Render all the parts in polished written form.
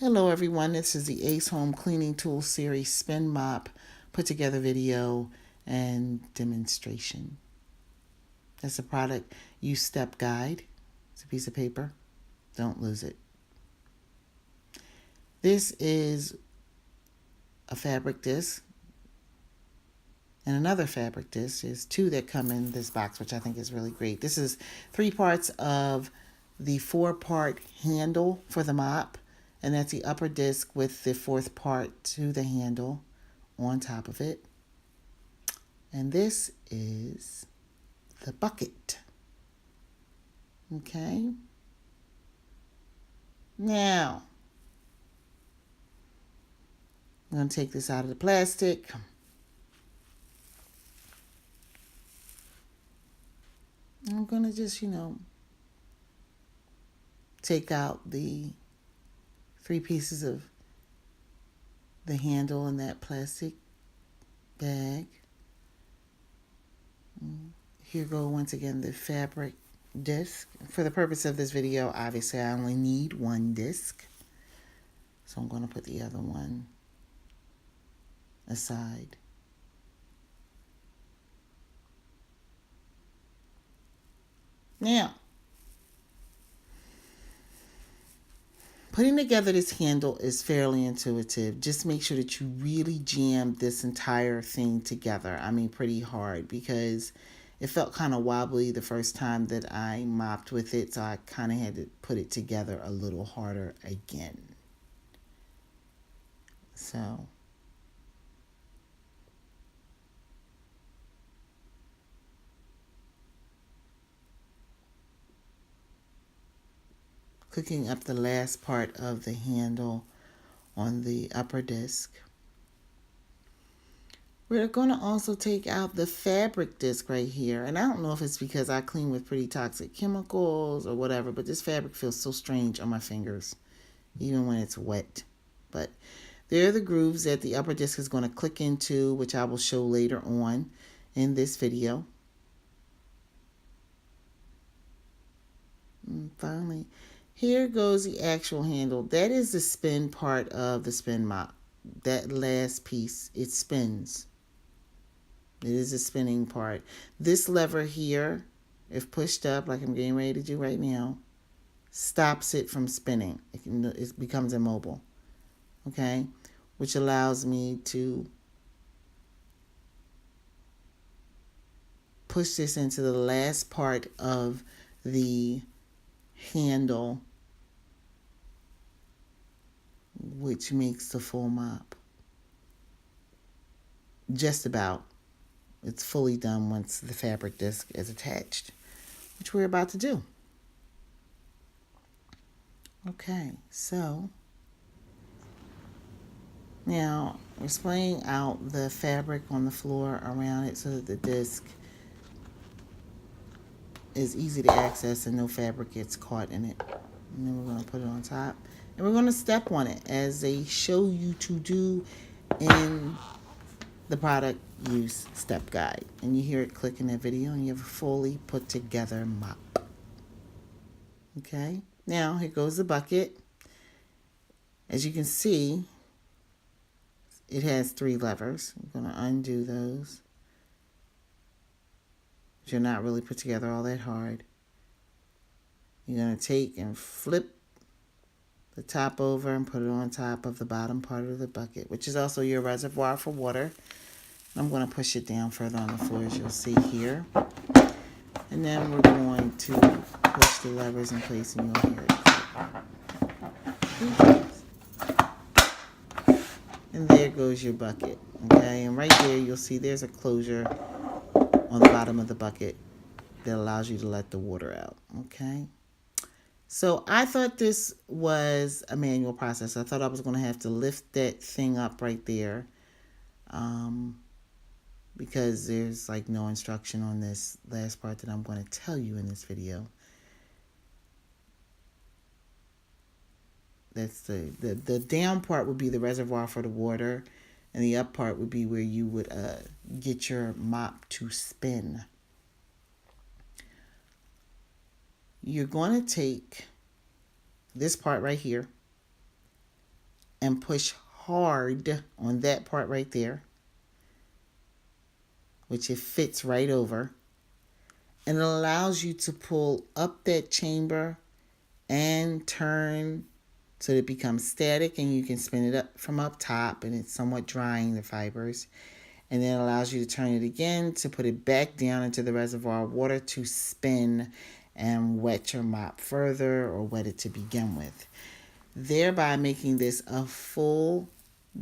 Hello everyone, this is the Aicehome Cleaning Tool Series Spin Mop put together video and demonstration. That's a product use step guide. It's a piece of paper. Don't lose it. This is a fabric disc and another fabric disc. There's two that come in this box, which I think is really great. This is 3 parts of the 4-part handle for the mop. And that's the upper disc with the 4th part to the handle on top of it. And this is the bucket. Okay. Now, I'm going to take this out of the plastic. I'm going to just, take out the 3 pieces of the handle in that plastic bag. Here go once again the fabric disc. For the purpose of this video, obviously I only need 1 disc. So I'm going to put the other one aside. Now, putting together this handle is fairly intuitive. Just make sure that you really jam this entire thing together. I mean, pretty hard, because it felt kind of wobbly the first time that I mopped with it. So I kind of had to put it together a little harder again. So clicking up the last part of the handle on the upper disc. We're going to also take out the fabric disc right here. And I don't know if it's because I clean with pretty toxic chemicals or whatever, but this fabric feels so strange on my fingers, even when it's wet. But there are the grooves that the upper disc is going to click into, which I will show later on in this video. And finally, here goes the actual handle. That is the spin part of the spin mop. That last piece, it spins. It is a spinning part. This lever here, if pushed up like I'm getting ready to do right now, stops it from spinning. It becomes immobile. Okay? Which allows me to push this into the last part of the handle, which makes the full mop. Just about. It's fully done once the fabric disc is attached, which we're about to do. Okay, so now we're splaying out the fabric on the floor around it so that the disc is easy to access and no fabric gets caught in it. And then we're going to put it on top. And we're going to step on it as they show you to do in the product use step guide. And you hear it click in that video and you have a fully put together mop. Okay, now here goes the bucket. As you can see, it has 3 levers. I'm going to undo those. You're not really put together all that hard. You're going to take and flip the top over and put it on top of the bottom part of the bucket, which is also your reservoir for water. I'm going to push it down further on the floor, as you'll see here. And then we're going to push the levers in place and you'll hear it. And there goes your bucket. Okay, and right there you'll see there's a closure on the bottom of the bucket that allows you to let the water out. Okay. So I thought this was a manual process. I thought I was going to have to lift that thing up right there. Because there's like no instruction on this last part that I'm going to tell you in this video. That's the down part would be the reservoir for the water, and the up part would be where you would get your mop to spin. You're going to take this part right here and push hard on that part right there, which it fits right over. And it allows you to pull up that chamber and turn so that it becomes static, and you can spin it up from up top and it's somewhat drying the fibers. And then it allows you to turn it again to put it back down into the reservoir of water to spin and wet your mop further, or wet it to begin with, thereby making this a full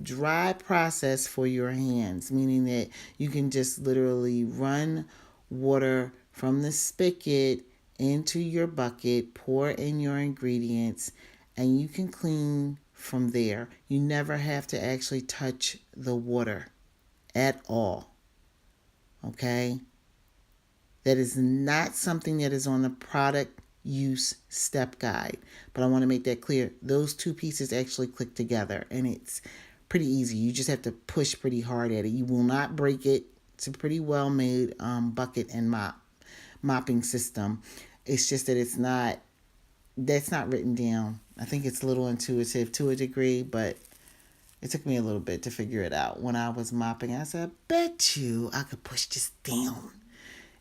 dry process for your hands, meaning that you can just literally run water from the spigot into your bucket, pour in your ingredients, and you can clean from there. You never have to actually touch the water at all. Okay? That is not something that is on the product use step guide, but I want to make that clear. Those two pieces actually click together, and it's pretty easy. You just have to push pretty hard at it. You will not break it. It's a pretty well made bucket and mopping system. It's just that that's not written down. I think it's a little intuitive to a degree, but it took me a little bit to figure it out. When I was mopping, I said, I bet you I could push this down.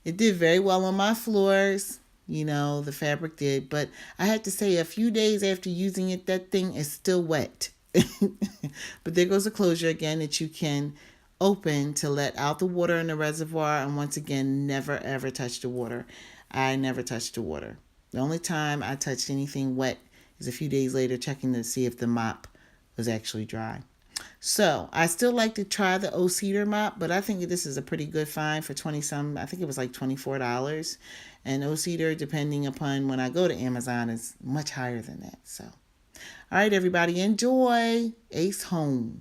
It did very well on my floors. The fabric did. But I had to say, a few days after using it, that thing is still wet. But there goes a closure again that you can open to let out the water in the reservoir. And once again, never ever touch the water. I never touched the water. The only time I touched anything wet is a few days later, checking to see if the mop was actually dry. So I still like to try the O Cedar mop, but I think this is a pretty good find for 20 some. I think it was like $24. And O Cedar, depending upon when I go to Amazon, is much higher than that. So, all right, everybody, enjoy Aicehome.